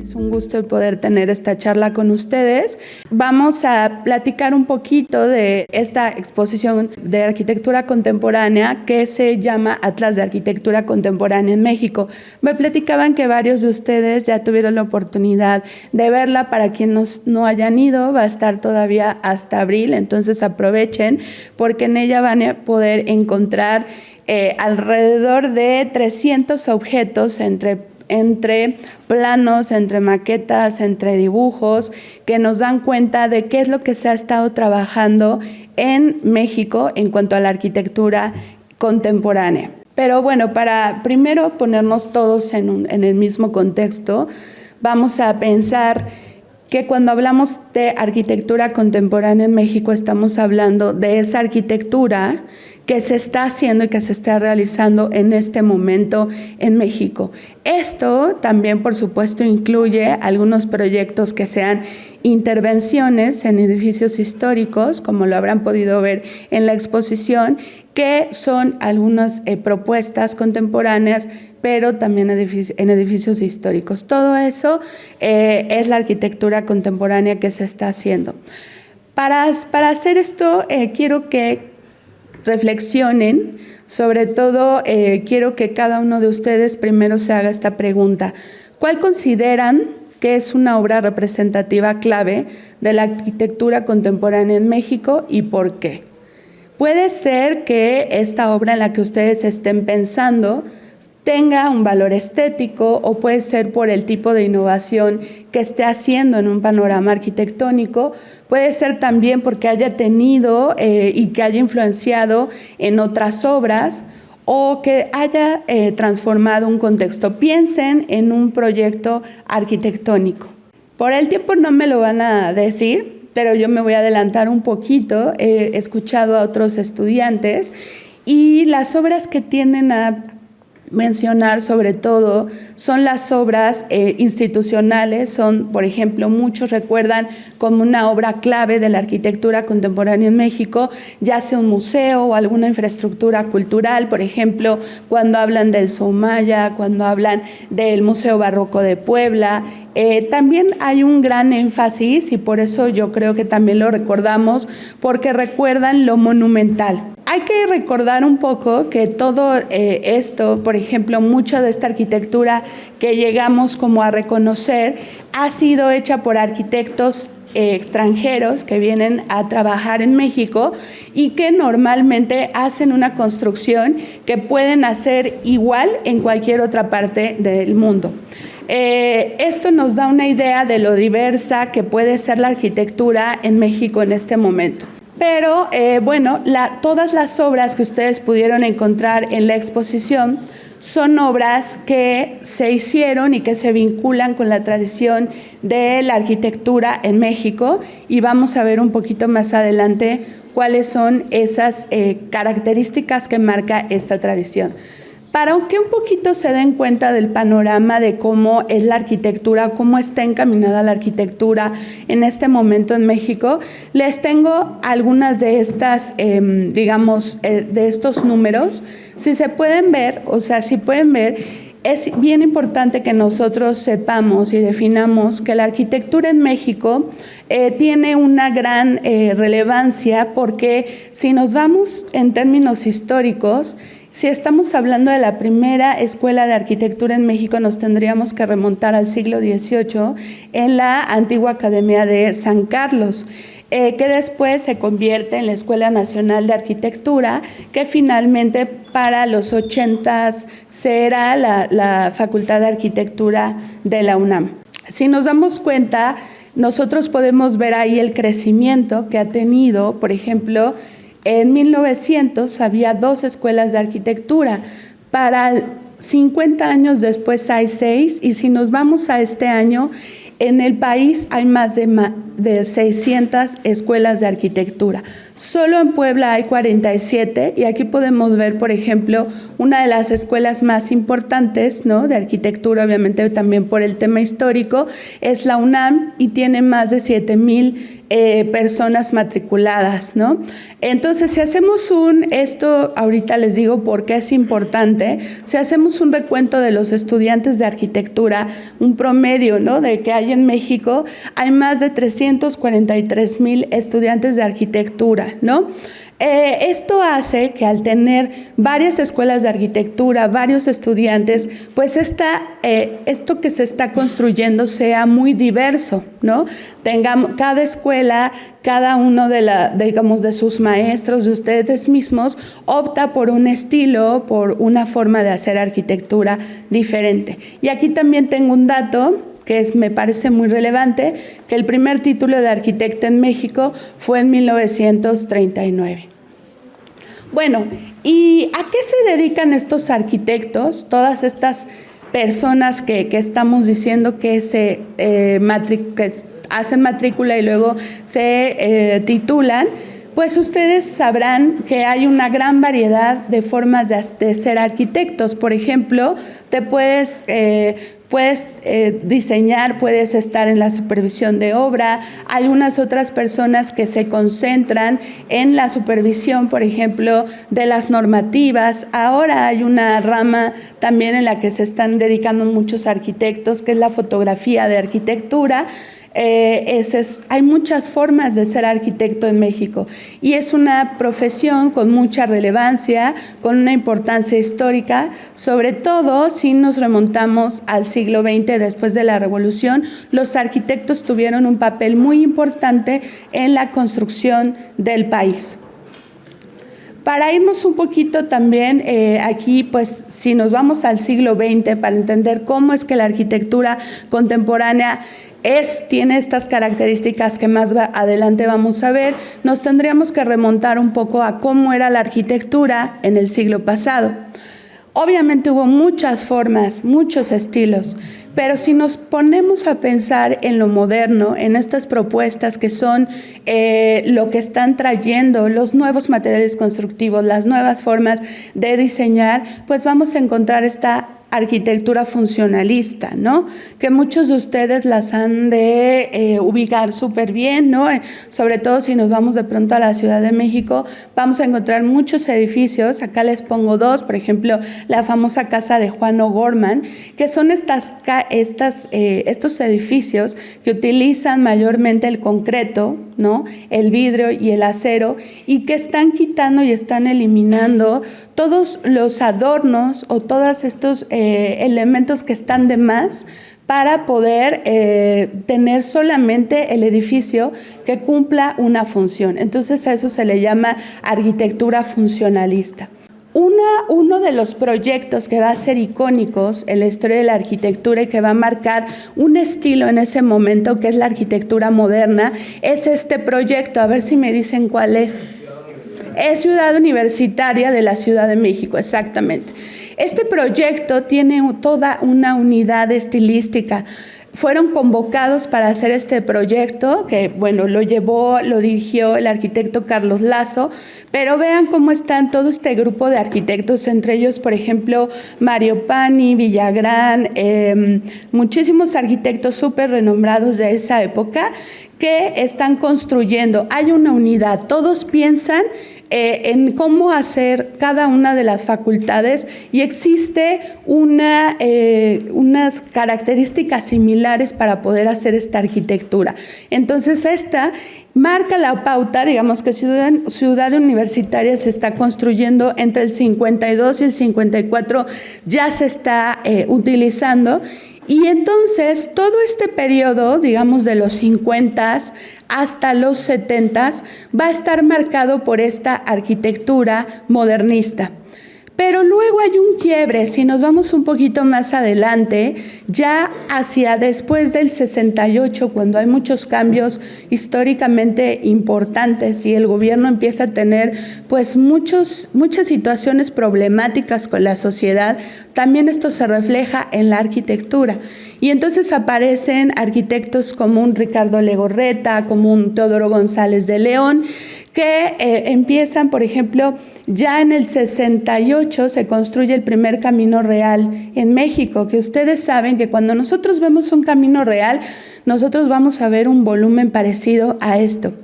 Es un gusto poder tener esta charla con ustedes. Vamos a platicar un poquito de esta exposición de arquitectura contemporánea que se llama Atlas de Arquitectura Contemporánea en México. Me platicaban que varios de ustedes ya tuvieron la oportunidad de verla. Para quienes no hayan ido, va a estar todavía hasta abril, entonces aprovechen porque en ella van a poder encontrar alrededor de 300 objetos entre planos, entre maquetas, entre dibujos, que nos dan cuenta de qué es lo que se ha estado trabajando en México en cuanto a la arquitectura contemporánea. Pero bueno, para primero ponernos todos en el mismo contexto, vamos a pensar que cuando hablamos de arquitectura contemporánea en México, estamos hablando de esa arquitectura que se está haciendo y que se está realizando en este momento en México. Esto también, por supuesto, incluye algunos proyectos que sean intervenciones en edificios históricos, como lo habrán podido ver en la exposición, que son algunas propuestas contemporáneas, pero también en edificios históricos. Todo eso es la arquitectura contemporánea que se está haciendo. Para hacer esto, quiero que reflexionen, sobre todo quiero que cada uno de ustedes primero se haga esta pregunta. ¿Cuál consideran que es una obra representativa clave de la arquitectura contemporánea en México y por qué? Puede ser que esta obra en la que ustedes estén pensando tenga un valor estético o puede ser por el tipo de innovación que esté haciendo en un panorama arquitectónico, puede ser también porque haya tenido y que haya influenciado en otras obras o que haya transformado un contexto. Piensen en un proyecto arquitectónico. Por el tiempo no me lo van a decir, pero yo me voy a adelantar un poquito. He escuchado a otros estudiantes y las obras que tienden a mencionar sobre todo son las obras institucionales, son, por ejemplo, muchos recuerdan como una obra clave de la arquitectura contemporánea en México, ya sea un museo o alguna infraestructura cultural, por ejemplo, cuando hablan del Soumaya, cuando hablan del Museo Barroco de Puebla. También hay un gran énfasis y por eso yo creo que también lo recordamos, porque recuerdan lo monumental. Hay que recordar un poco que todo esto, por ejemplo, mucha de esta arquitectura que llegamos como a reconocer ha sido hecha por arquitectos extranjeros que vienen a trabajar en México y que normalmente hacen una construcción que pueden hacer igual en cualquier otra parte del mundo. Esto nos da una idea de lo diversa que puede ser la arquitectura en México en este momento. Pero bueno, todas las obras que ustedes pudieron encontrar en la exposición son obras que se hicieron y que se vinculan con la tradición de la arquitectura en México y vamos a ver un poquito más adelante cuáles son esas características que marca esta tradición. Para que un poquito se den cuenta del panorama de cómo es la arquitectura, cómo está encaminada la arquitectura en este momento en México, les tengo algunas de estas, de estos números. Si se pueden ver, si pueden ver, es bien importante que nosotros sepamos y definamos que la arquitectura en México tiene una gran relevancia porque si nos vamos en términos históricos, si estamos hablando de la primera escuela de arquitectura en México, nos tendríamos que remontar al siglo XVIII en la antigua Academia de San Carlos, que después se convierte en la Escuela Nacional de Arquitectura, que finalmente para los 80s será la Facultad de Arquitectura de la UNAM. Si nos damos cuenta, nosotros podemos ver ahí el crecimiento que ha tenido, por ejemplo, en 1900 había 2 escuelas de arquitectura, para 50 años después hay 6 y si nos vamos a este año, en el país hay más de de 600 escuelas de arquitectura. Solo en Puebla hay 47 y aquí podemos ver, por ejemplo, una de las escuelas más importantes, ¿no?, de arquitectura, obviamente también por el tema histórico, es la UNAM y tiene más de 7,000 personas matriculadas, ¿no? Entonces, si hacemos esto ahorita les digo por qué es importante, si hacemos un recuento de los estudiantes de arquitectura, un promedio, ¿no?, de que hay en México, hay más de 343,000 estudiantes de arquitectura, ¿no? Esto hace que al tener varias escuelas de arquitectura, varios estudiantes, pues esto que se está construyendo sea muy diverso, ¿no? Tengamos cada escuela, cada uno de sus maestros, de ustedes mismos, opta por un estilo, por una forma de hacer arquitectura diferente. Y aquí también tengo un dato que me parece muy relevante, que el primer título de arquitecta en México fue en 1939. Bueno, ¿y a qué se dedican estos arquitectos, todas estas personas que estamos diciendo que hacen matrícula y luego se titulan? Pues ustedes sabrán que hay una gran variedad de formas de ser arquitectos. Por ejemplo, puedes diseñar, puedes estar en la supervisión de obra. Hay unas otras personas que se concentran en la supervisión, por ejemplo, de las normativas. Ahora hay una rama también en la que se están dedicando muchos arquitectos, que es la fotografía de arquitectura. Hay muchas formas de ser arquitecto en México y es una profesión con mucha relevancia, con una importancia histórica, sobre todo si nos remontamos al siglo XX. Después de la Revolución, los arquitectos tuvieron un papel muy importante en la construcción del país. Para irnos un poquito también aquí, pues si nos vamos al siglo XX para entender cómo es que la arquitectura contemporánea tiene estas características que más adelante vamos a ver, nos tendríamos que remontar un poco a cómo era la arquitectura en el siglo pasado. Obviamente hubo muchas formas, muchos estilos, pero si nos ponemos a pensar en lo moderno, en estas propuestas que son lo que están trayendo los nuevos materiales constructivos, las nuevas formas de diseñar, pues vamos a encontrar esta arquitectura funcionalista, ¿no?, que muchos de ustedes las han de ubicar súper bien, ¿no? Sobre todo si nos vamos de pronto a la Ciudad de México, vamos a encontrar muchos edificios. Acá les pongo dos, por ejemplo, la famosa casa de Juan O'Gorman, que son estos edificios que utilizan mayormente el concreto, ¿no?, el vidrio y el acero, y que están quitando y están eliminando todos los adornos o todos estos elementos que están de más para poder tener solamente el edificio que cumpla una función. Entonces a eso se le llama arquitectura funcionalista. Uno de los proyectos que va a ser icónicos en la historia de la arquitectura y que va a marcar un estilo en ese momento, que es la arquitectura moderna, es este proyecto. A ver si me dicen cuál es. Es Ciudad Universitaria de la Ciudad de México, exactamente. Este proyecto tiene toda una unidad estilística. Fueron convocados para hacer este proyecto, que bueno, lo dirigió el arquitecto Carlos Lazo, pero vean cómo están todo este grupo de arquitectos, entre ellos, por ejemplo, Mario Pani, Villagrán, muchísimos arquitectos súper renombrados de esa época que están construyendo. Hay una unidad, todos piensan en cómo hacer cada una de las facultades y existe unas características similares para poder hacer esta arquitectura. Entonces esta marca la pauta, digamos que Ciudad Universitaria se está construyendo entre el 52 y el 54, ya se está utilizando. Y entonces todo este periodo, digamos de los 50 hasta los 70, va a estar marcado por esta arquitectura modernista. Pero luego hay un quiebre. Si nos vamos un poquito más adelante, ya hacia después del 68, cuando hay muchos cambios históricamente importantes y el gobierno empieza a tener pues muchas situaciones problemáticas con la sociedad, también esto se refleja en la arquitectura. Y entonces aparecen arquitectos como un Ricardo Legorreta, como un Teodoro González de León, que empiezan, por ejemplo, ya en el 68 se construye el primer camino real en México, que ustedes saben que cuando nosotros vemos un camino real, nosotros vamos a ver un volumen parecido a esto.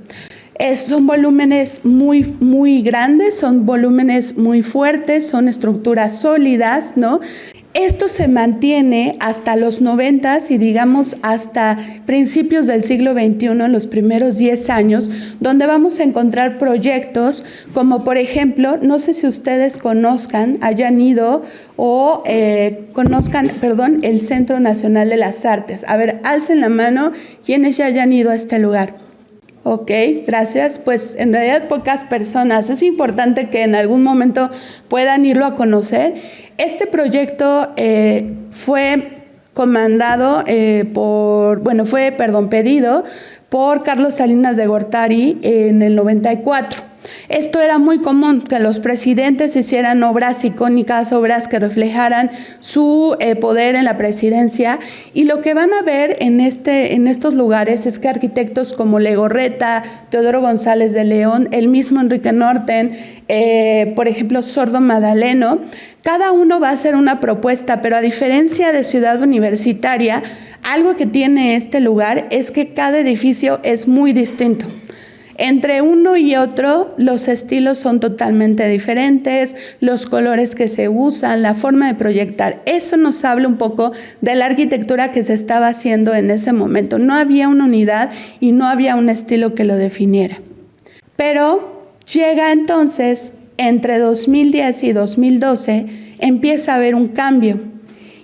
Son volúmenes muy, muy grandes, son volúmenes muy fuertes, son estructuras sólidas, ¿no? Esto se mantiene hasta los 90s y digamos hasta principios del siglo XXI, en los primeros 10 años, donde vamos a encontrar proyectos como, por ejemplo, no sé si ustedes conozcan, hayan ido o conozcan, el Centro Nacional de las Artes. A ver, alcen la mano quienes ya hayan ido a este lugar. Ok, gracias. Pues en realidad pocas personas. Es importante que en algún momento puedan irlo a conocer. Este proyecto fue pedido por Carlos Salinas de Gortari en el 94. Esto era muy común, que los presidentes hicieran obras icónicas, obras que reflejaran su poder en la presidencia, y lo que van a ver en estos lugares es que arquitectos como Legorreta, Teodoro González de León, el mismo Enrique Norten, por ejemplo Sordo Madaleno, cada uno va a hacer una propuesta, pero a diferencia de Ciudad Universitaria, algo que tiene este lugar es que cada edificio es muy distinto. Entre uno y otro, los estilos son totalmente diferentes, los colores que se usan, la forma de proyectar. Eso nos habla un poco de la arquitectura que se estaba haciendo en ese momento. No había una unidad y no había un estilo que lo definiera. Pero llega entonces, entre 2010 y 2012, empieza a haber un cambio.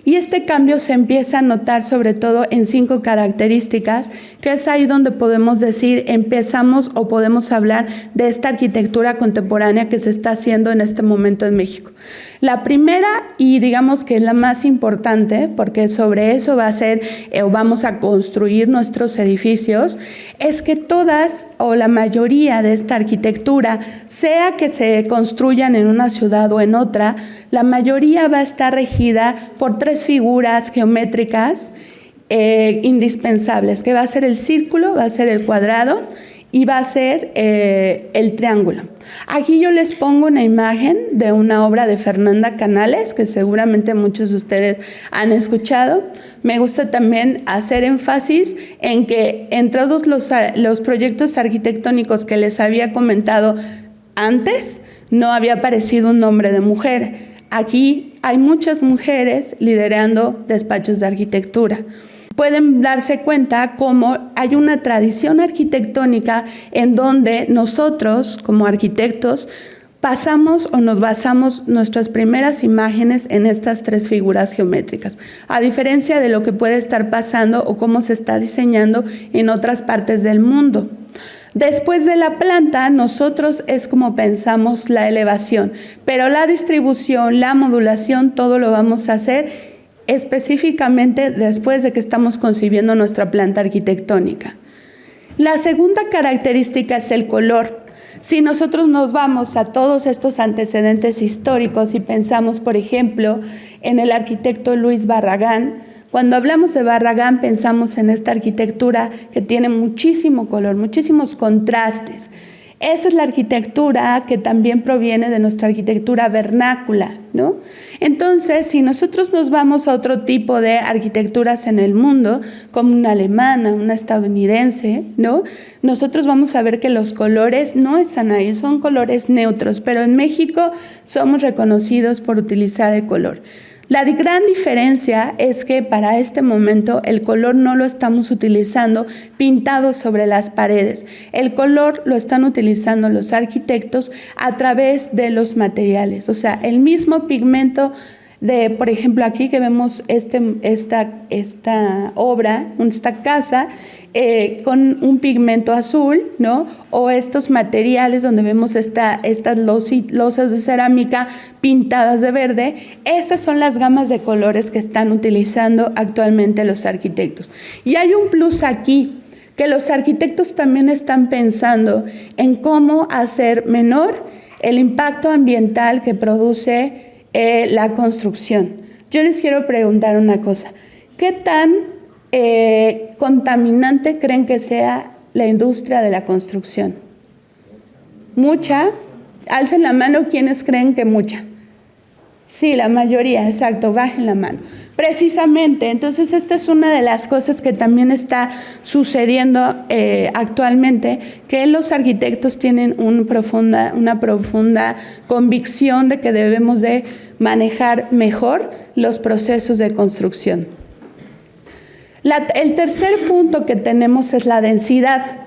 Y este cambio se empieza a notar sobre todo en 5 características, que es ahí donde podemos decir, empezamos o podemos hablar de esta arquitectura contemporánea que se está haciendo en este momento en México. La primera, y digamos que es la más importante, porque sobre eso va a ser o vamos a construir nuestros edificios, es que todas o la mayoría de esta arquitectura, sea que se construyan en una ciudad o en otra, la mayoría va a estar regida por 3 figuras geométricas indispensables, que va a ser el círculo, va a ser el cuadrado y va a ser el triángulo. Aquí yo les pongo una imagen de una obra de Fernanda Canales, que seguramente muchos de ustedes han escuchado. Me gusta también hacer énfasis en que en todos los proyectos arquitectónicos que les había comentado antes, no había aparecido un nombre de mujer. Aquí hay muchas mujeres liderando despachos de arquitectura. Pueden darse cuenta cómo hay una tradición arquitectónica en donde nosotros, como arquitectos, pasamos o nos basamos nuestras primeras imágenes en estas 3 figuras geométricas, a diferencia de lo que puede estar pasando o cómo se está diseñando en otras partes del mundo. Después de la planta, nosotros es como pensamos la elevación, pero la distribución, la modulación, todo lo vamos a hacer específicamente después de que estamos concibiendo nuestra planta arquitectónica. La segunda característica es el color. Si nosotros nos vamos a todos estos antecedentes históricos y pensamos, por ejemplo, en el arquitecto Luis Barragán, cuando hablamos de Barragán pensamos en esta arquitectura que tiene muchísimo color, muchísimos contrastes. Esa es la arquitectura que también proviene de nuestra arquitectura vernácula, ¿no? Entonces, si nosotros nos vamos a otro tipo de arquitecturas en el mundo, como una alemana, una estadounidense, ¿no? Nosotros vamos a ver que los colores no están ahí, son colores neutros, pero en México somos reconocidos por utilizar el color. La gran diferencia es que para este momento el color no lo estamos utilizando pintado sobre las paredes. El color lo están utilizando los arquitectos a través de los materiales. O sea, el mismo pigmento de, por ejemplo, aquí que vemos esta obra, esta casa, con un pigmento azul, ¿no? O estos materiales donde vemos estas losas de cerámica pintadas de verde. Estas son las gamas de colores que están utilizando actualmente los arquitectos. Y hay un plus aquí, que los arquitectos también están pensando en cómo hacer menor el impacto ambiental que produce la construcción. yo les quiero preguntar una cosa. ¿Qué tan contaminante creen que sea la industria de la construcción? ¿Mucha? Alcen la mano quienes creen que mucha. Sí, la mayoría, exacto, bajen la mano. Precisamente, entonces esta es una de las cosas que también está sucediendo actualmente, que los arquitectos tienen una profunda convicción de que debemos de manejar mejor los procesos de construcción. El tercer punto que tenemos es la densidad.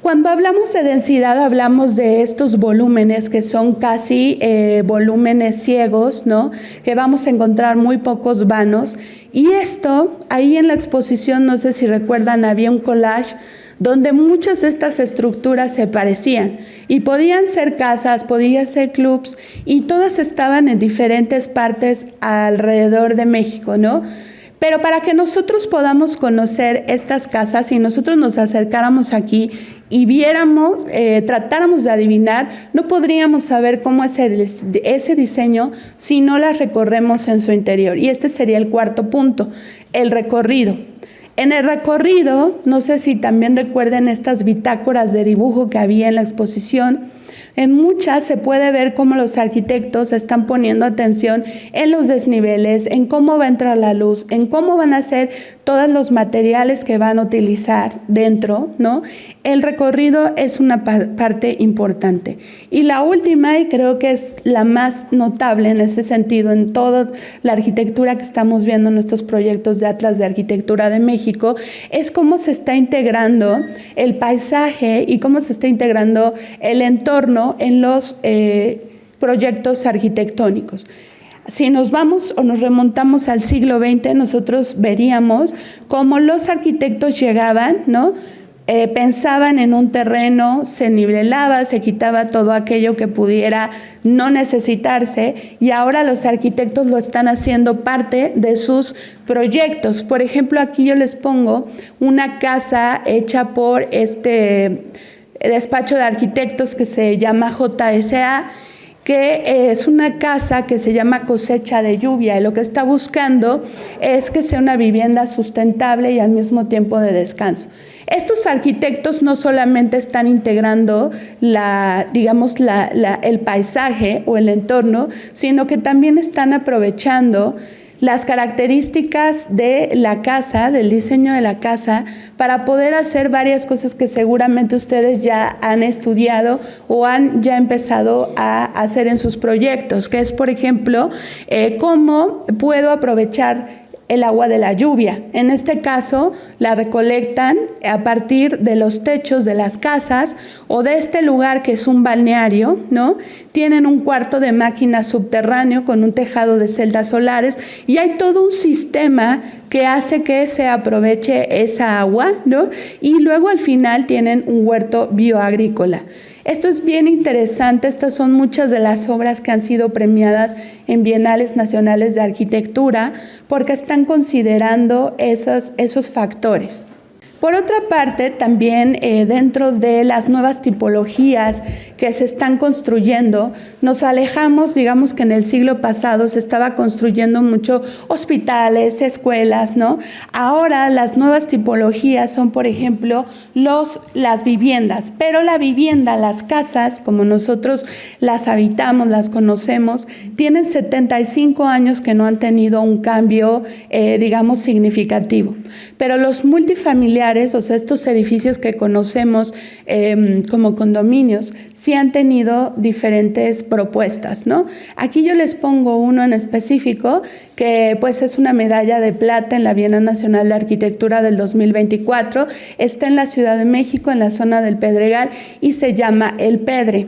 Cuando hablamos de densidad, hablamos de estos volúmenes que son casi volúmenes ciegos, ¿no? Que vamos a encontrar muy pocos vanos. Y esto, ahí en la exposición, no sé si recuerdan, había un collage donde muchas de estas estructuras se parecían. Y podían ser casas, podían ser clubs, y todas estaban en diferentes partes alrededor de México, ¿no? Pero para que nosotros podamos conocer estas casas, si nosotros nos acercáramos aquí y viéramos, tratáramos de adivinar, no podríamos saber cómo es ese diseño si no las recorremos en su interior. Y este sería el cuarto punto, el recorrido. En el recorrido, no sé si también recuerden estas bitácoras de dibujo que había en la exposición. En muchas se puede ver cómo los arquitectos están poniendo atención en los desniveles, en cómo va a entrar la luz, en cómo van a ser todos los materiales que van a utilizar dentro, ¿no? El recorrido es una parte importante. Y la última, y creo que es la más notable en este sentido, en toda la arquitectura que estamos viendo en nuestros proyectos de Atlas de Arquitectura de México, es cómo se está integrando el paisaje y cómo se está integrando el entorno en los proyectos arquitectónicos. Si nos vamos o nos remontamos al siglo XX, nosotros veríamos cómo los arquitectos llegaban, ¿no? Pensaban en un terreno, se nivelaba, se quitaba todo aquello que pudiera no necesitarse, y ahora los arquitectos lo están haciendo parte de sus proyectos. Por ejemplo, aquí yo les pongo una casa hecha por este despacho de arquitectos que se llama JSA, que es una casa que se llama Cosecha de Lluvia, y lo que está buscando es que sea una vivienda sustentable y al mismo tiempo de descanso. Estos arquitectos no solamente están integrando el paisaje o el entorno, sino que también están aprovechando las características de la casa, del diseño de la casa, para poder hacer varias cosas que seguramente ustedes ya han estudiado o han ya empezado a hacer en sus proyectos, que es, por ejemplo, cómo puedo aprovechar el agua de la lluvia. En este caso, la recolectan a partir de los techos de las casas o de este lugar que es un balneario, ¿no? Tienen un cuarto de máquinas subterráneo con un tejado de celdas solares, y hay todo un sistema que hace que se aproveche esa agua, ¿no? Y luego al final tienen un huerto bioagrícola. Esto es bien interesante. Estas son muchas de las obras que han sido premiadas en Bienales Nacionales de Arquitectura porque están considerando esos factores. Por otra parte, también dentro de las nuevas tipologías que se están construyendo, nos alejamos, digamos que en el siglo pasado se estaba construyendo mucho hospitales, escuelas, ¿no? Ahora las nuevas tipologías son, por ejemplo, las viviendas, pero la vivienda, las casas, como nosotros las habitamos, las conocemos, tienen 75 años que no han tenido un cambio, digamos, significativo. Pero los multifamiliares, o sea, estos edificios que conocemos como condominios, sí han tenido diferentes propuestas, ¿no? Aquí yo les pongo uno en específico que pues es una medalla de plata en la Bienal Nacional de Arquitectura del 2024. Está en la Ciudad de México, en la zona del Pedregal, y se llama El Pedre.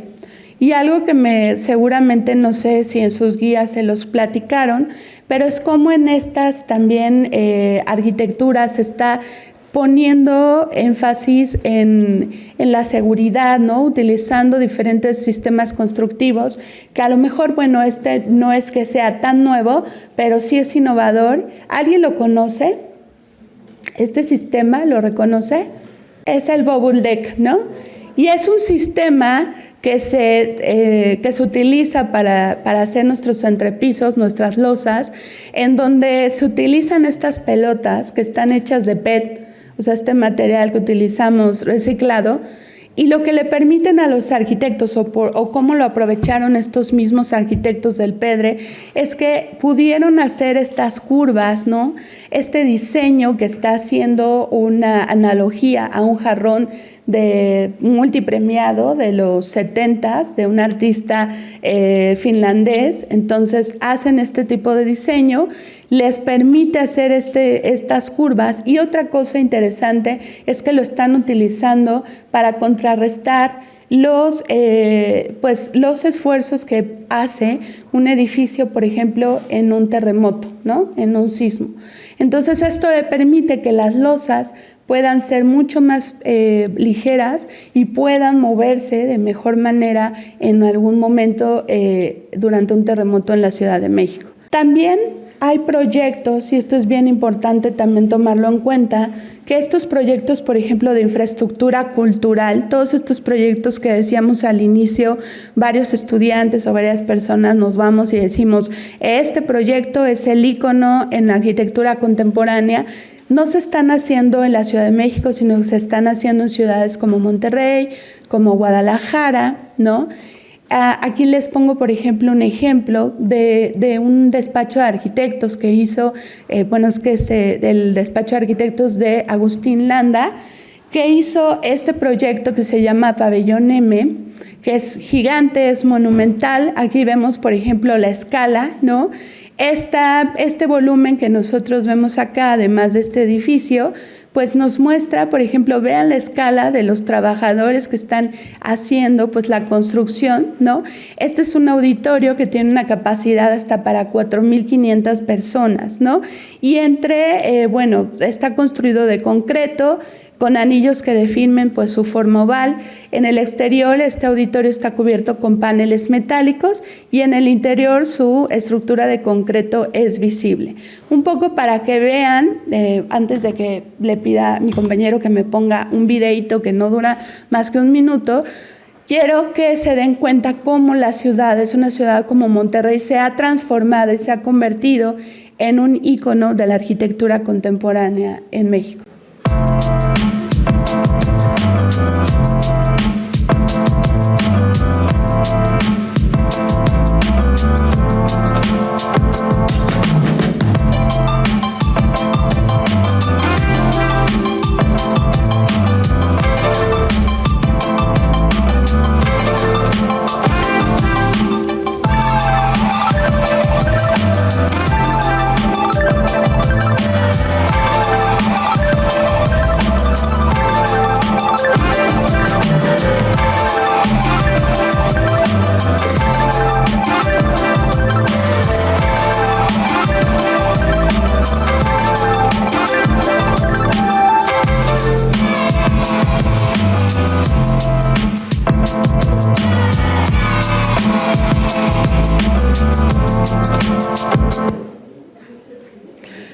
Y algo que seguramente no sé si en sus guías se los platicaron, pero es como en estas también arquitecturas se está poniendo énfasis en la seguridad, ¿no? Utilizando diferentes sistemas constructivos, que a lo mejor, bueno, este no es que sea tan nuevo, pero sí es innovador. ¿Alguien lo conoce? ¿Este sistema lo reconoce? Es el Bubble Deck, ¿no? Y es un sistema que se utiliza para hacer nuestros entrepisos, nuestras losas, en donde se utilizan estas pelotas que están hechas de PET, o sea, este material que utilizamos reciclado, y lo que le permiten a los arquitectos, o cómo lo aprovecharon estos mismos arquitectos del Pedre, es que pudieron hacer estas curvas, ¿no? Este diseño que está haciendo una analogía a un jarrón de multipremiado de los 70s, de un artista finlandés. Entonces hacen este tipo de diseño, les permite hacer estas curvas, y otra cosa interesante es que lo están utilizando para contrarrestar los esfuerzos que hace un edificio, por ejemplo, en un terremoto, ¿no? En un sismo. Entonces esto le permite que las losas puedan ser mucho más ligeras y puedan moverse de mejor manera en algún momento durante un terremoto en la Ciudad de México. También hay proyectos, y esto es bien importante también tomarlo en cuenta, que estos proyectos, por ejemplo, de infraestructura cultural, todos estos proyectos que decíamos al inicio, varios estudiantes o varias personas nos vamos y decimos, este proyecto es el ícono en la arquitectura contemporánea, no se están haciendo en la Ciudad de México, sino que se están haciendo en ciudades como Monterrey, como Guadalajara, ¿no? Aquí les pongo, por ejemplo, un ejemplo de un despacho de arquitectos que hizo, el despacho de arquitectos de Agustín Landa, que hizo este proyecto que se llama Pabellón M, que es gigante, es monumental. Aquí vemos, por ejemplo, la escala, ¿no? Este volumen que nosotros vemos acá, además de este edificio, pues nos muestra, por ejemplo, vean la escala de los trabajadores que están haciendo pues la construcción, ¿no? Este es un auditorio que tiene una capacidad hasta para 4,500 personas, ¿no? Y está construido de concreto, con anillos que definen pues su forma oval. En el exterior este auditorio está cubierto con paneles metálicos, y en el interior su estructura de concreto es visible. Un poco para que vean, antes de que le pida a mi compañero que me ponga un videíto que no dura más que un minuto, quiero que se den cuenta cómo la ciudad, es una ciudad como Monterrey, se ha transformado y se ha convertido en un ícono de la arquitectura contemporánea en México.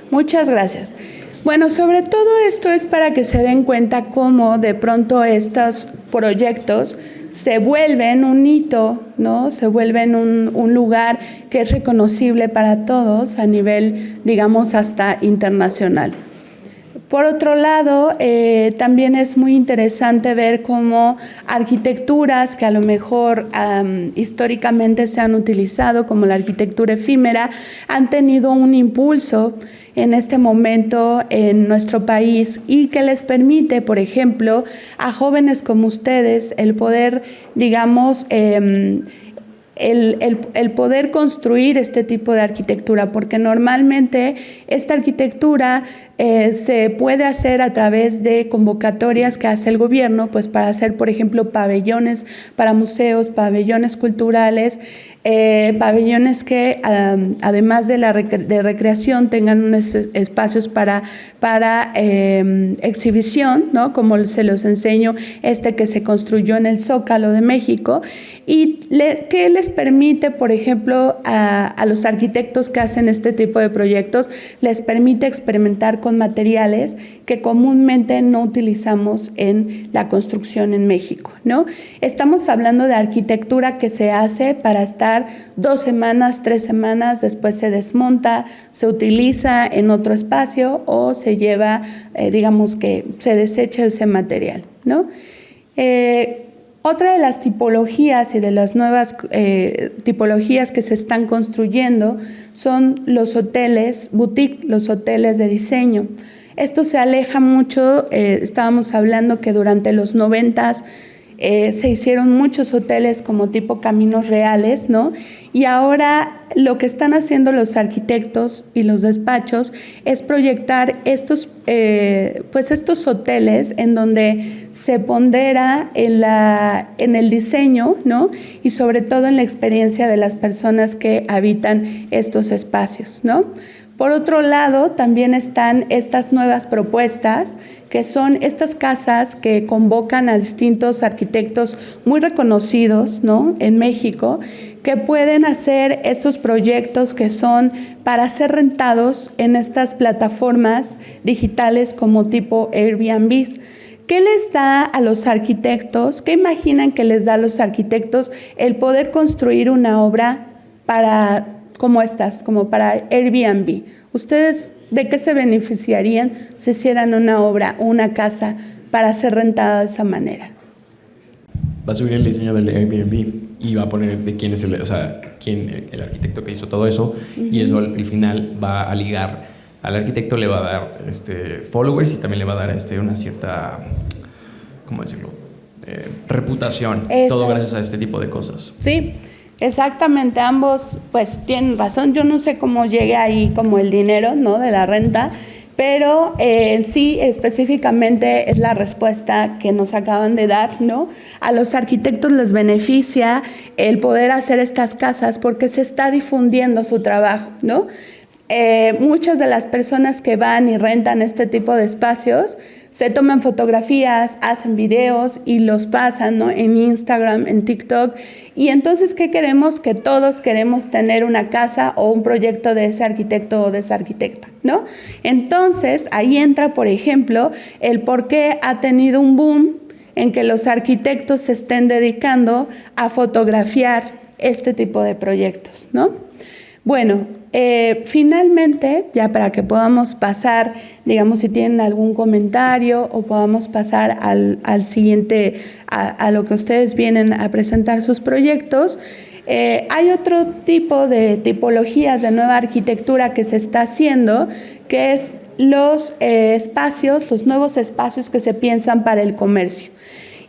Muchas gracias. Bueno, sobre todo esto es para que se den cuenta cómo de pronto estos proyectos se vuelven un hito, ¿no? Se vuelven un lugar que es reconocible para todos a nivel, digamos, hasta internacional. Por otro lado, también es muy interesante ver cómo arquitecturas que a lo mejor históricamente se han utilizado, como la arquitectura efímera, han tenido un impulso en este momento en nuestro país, y que les permite, por ejemplo, a jóvenes como ustedes el poder, digamos, el poder construir este tipo de arquitectura, porque normalmente esta arquitectura se puede hacer a través de convocatorias que hace el gobierno, pues para hacer, por ejemplo, pabellones para museos, pabellones culturales, pabellones que además de recreación tengan unos espacios para exhibición, ¿no? Como se los enseño, que se construyó en el Zócalo de México, y que les permite, por ejemplo, a los arquitectos que hacen este tipo de proyectos, les permite experimentar con con materiales que comúnmente no utilizamos en la construcción en México, ¿no? Estamos hablando de arquitectura que se hace para estar 2 semanas, 3 semanas, después se desmonta, se utiliza en otro espacio o se lleva, digamos que se desecha ese material, ¿no? Otra de las tipologías y de las nuevas tipologías que se están construyendo son los hoteles boutique, los hoteles de diseño. Esto se aleja mucho, estábamos hablando que durante los 90s se hicieron muchos hoteles como tipo Caminos Reales, ¿no? Y ahora lo que están haciendo los arquitectos y los despachos es proyectar estos hoteles en donde se pondera en el diseño, ¿no? Y sobre todo en la experiencia de las personas que habitan estos espacios, ¿no? Por otro lado, también están estas nuevas propuestas, que son estas casas que convocan a distintos arquitectos muy reconocidos, ¿no? En México, que pueden hacer estos proyectos que son para ser rentados en estas plataformas digitales como tipo Airbnb. ¿Qué les da a los arquitectos? ¿Qué imaginan que les da a los arquitectos el poder construir una obra como para Airbnb? ¿Ustedes de qué se beneficiarían si hicieran una obra o una casa para ser rentada de esa manera? Va a subir el diseño del Airbnb y va a poner de quién es el arquitecto que hizo todo eso, y eso al final va a ligar al arquitecto, le va a dar followers y también le va a dar una cierta, ¿cómo decirlo? Reputación. Todo gracias a este tipo de cosas. Sí. Exactamente, ambos pues tienen razón. Yo no sé cómo llegue ahí como el dinero, ¿no? De la renta, pero sí específicamente es la respuesta que nos acaban de dar, ¿no? A los arquitectos les beneficia el poder hacer estas casas porque se está difundiendo su trabajo, ¿no? Muchas de las personas que van y rentan este tipo de espacios se toman fotografías, hacen videos y los pasan, ¿no? En Instagram, en TikTok. Y entonces, ¿qué queremos? Que todos queremos tener una casa o un proyecto de ese arquitecto o de esa arquitecta, ¿no? Entonces, ahí entra, por ejemplo, el por qué ha tenido un boom en que los arquitectos se estén dedicando a fotografiar este tipo de proyectos, ¿no? Bueno, finalmente, ya para que podamos pasar, digamos, si tienen algún comentario o podamos pasar al siguiente, a lo que ustedes vienen a presentar sus proyectos, hay otro tipo de tipologías de nueva arquitectura que se está haciendo, que es los nuevos espacios que se piensan para el comercio.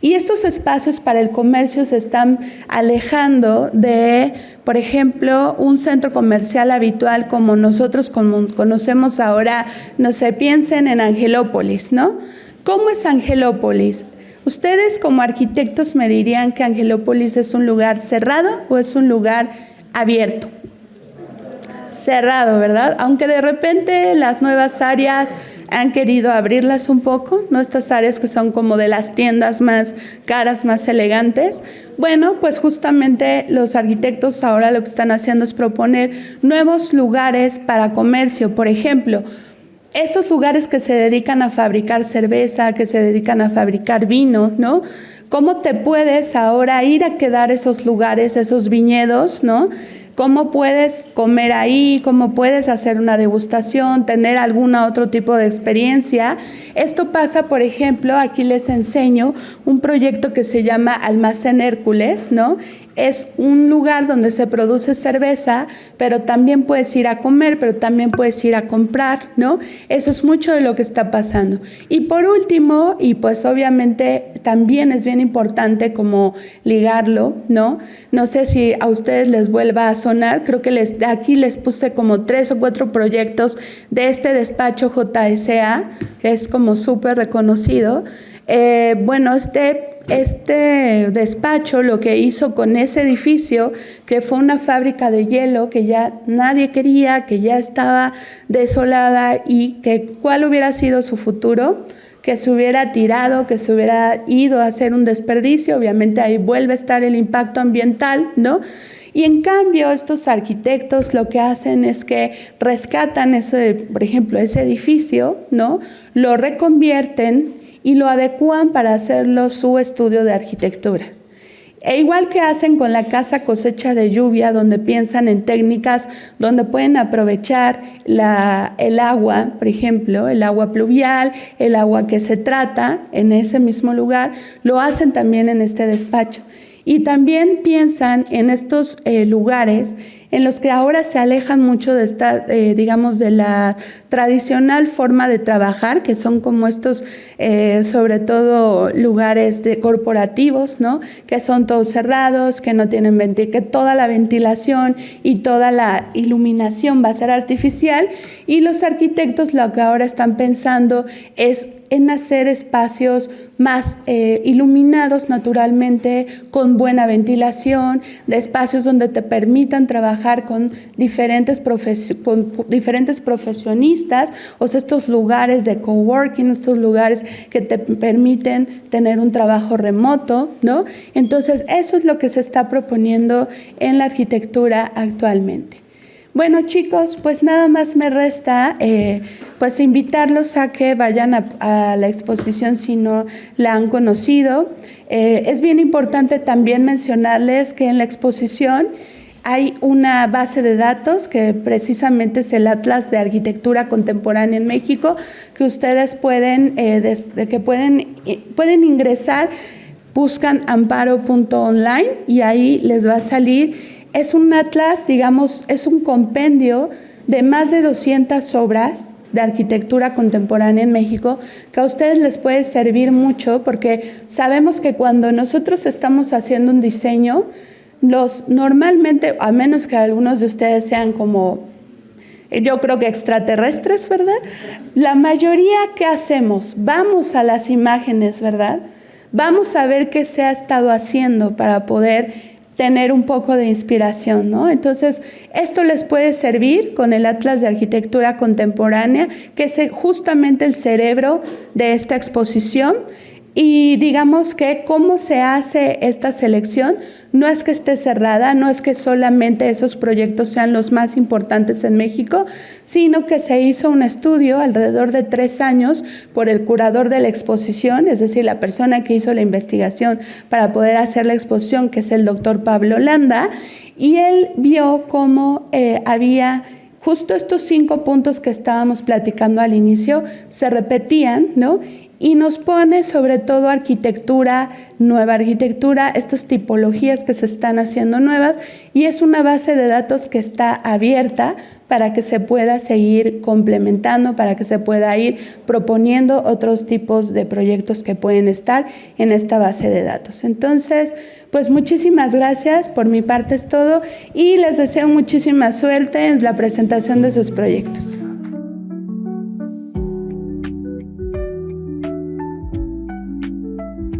Y estos espacios para el comercio se están alejando de, por ejemplo, un centro comercial habitual como nosotros conocemos ahora, no sé, piensen en Angelópolis, ¿no? ¿Cómo es Angelópolis? Ustedes como arquitectos me dirían que Angelópolis es un lugar cerrado o es un lugar abierto. Cerrado, ¿verdad? Aunque de repente las nuevas áreas han querido abrirlas un poco, ¿no? Estas áreas que son como de las tiendas más caras, más elegantes. Bueno, pues justamente los arquitectos ahora lo que están haciendo es proponer nuevos lugares para comercio. Por ejemplo, estos lugares que se dedican a fabricar cerveza, que se dedican a fabricar vino, ¿no? ¿Cómo te puedes ahora ir a quedar esos lugares, esos viñedos, ¿no? ¿Cómo puedes comer ahí? ¿Cómo puedes hacer una degustación? ¿Tener algún otro tipo de experiencia? Esto pasa, por ejemplo, aquí les enseño un proyecto que se llama Almacén Hércules, ¿no? Es un lugar donde se produce cerveza, pero también puedes ir a comer, pero también puedes ir a comprar, ¿no? Eso es mucho de lo que está pasando. Y por último, y pues obviamente también es bien importante como ligarlo, ¿no? No sé si a ustedes les vuelva a sonar, creo que aquí les puse como 3 o 4 proyectos de este despacho JSA, que es como súper reconocido. Bueno, este despacho lo que hizo con ese edificio, que fue una fábrica de hielo que ya nadie quería, que ya estaba desolada y que cuál hubiera sido su futuro, que se hubiera tirado, que se hubiera ido a hacer un desperdicio. Obviamente ahí vuelve a estar el impacto ambiental, ¿no? Y en cambio, estos arquitectos lo que hacen es que rescatan por ejemplo, ese edificio, ¿no? Lo reconvierten y lo adecúan para hacerlo su estudio de arquitectura. E igual que hacen con la casa cosecha de lluvia, donde piensan en técnicas donde pueden aprovechar el agua, por ejemplo, el agua pluvial, el agua que se trata en ese mismo lugar, lo hacen también en este despacho. Y también piensan en estos lugares en los que ahora se alejan mucho de esta, digamos, de la tradicional forma de trabajar, que son como estos, sobre todo, lugares corporativos, ¿no? Que son todos cerrados, que no tienen que toda la ventilación y toda la iluminación va a ser artificial, y los arquitectos lo que ahora están pensando es en hacer espacios más iluminados naturalmente, con buena ventilación, de espacios donde te permitan trabajar con diferentes profesionistas, o sea, estos lugares de coworking, estos lugares que te permiten tener un trabajo remoto, ¿no? Entonces, eso es lo que se está proponiendo en la arquitectura actualmente. Bueno, chicos, pues nada más me resta pues invitarlos a que vayan a la exposición si no la han conocido. Es bien importante también mencionarles que en la exposición hay una base de datos que precisamente es el Atlas de Arquitectura Contemporánea en México, que ustedes pueden ingresar, buscan amparo.online y ahí les va a salir. Es un atlas, digamos, es un compendio de más de 200 obras de arquitectura contemporánea en México, que a ustedes les puede servir mucho, porque sabemos que cuando nosotros estamos haciendo un diseño, normalmente, a menos que algunos de ustedes sean como, yo creo que extraterrestres, ¿verdad? La mayoría, ¿qué hacemos? Vamos a las imágenes, ¿verdad? Vamos a ver qué se ha estado haciendo para poder tener un poco de inspiración, ¿no? Entonces, esto les puede servir con el Atlas de Arquitectura Contemporánea, que es justamente el cerebro de esta exposición. Y digamos que cómo se hace esta selección, no es que esté cerrada, no es que solamente esos proyectos sean los más importantes en México, sino que se hizo un estudio alrededor de 3 años por el curador de la exposición, es decir, la persona que hizo la investigación para poder hacer la exposición, que es el doctor Pablo Landa, y él vio cómo había justo estos 5 puntos que estábamos platicando al inicio, se repetían, ¿no? Y nos pone sobre todo arquitectura, nueva arquitectura, estas tipologías que se están haciendo nuevas, y es una base de datos que está abierta para que se pueda seguir complementando, para que se pueda ir proponiendo otros tipos de proyectos que pueden estar en esta base de datos. Entonces, pues muchísimas gracias, por mi parte es todo, y les deseo muchísima suerte en la presentación de sus proyectos.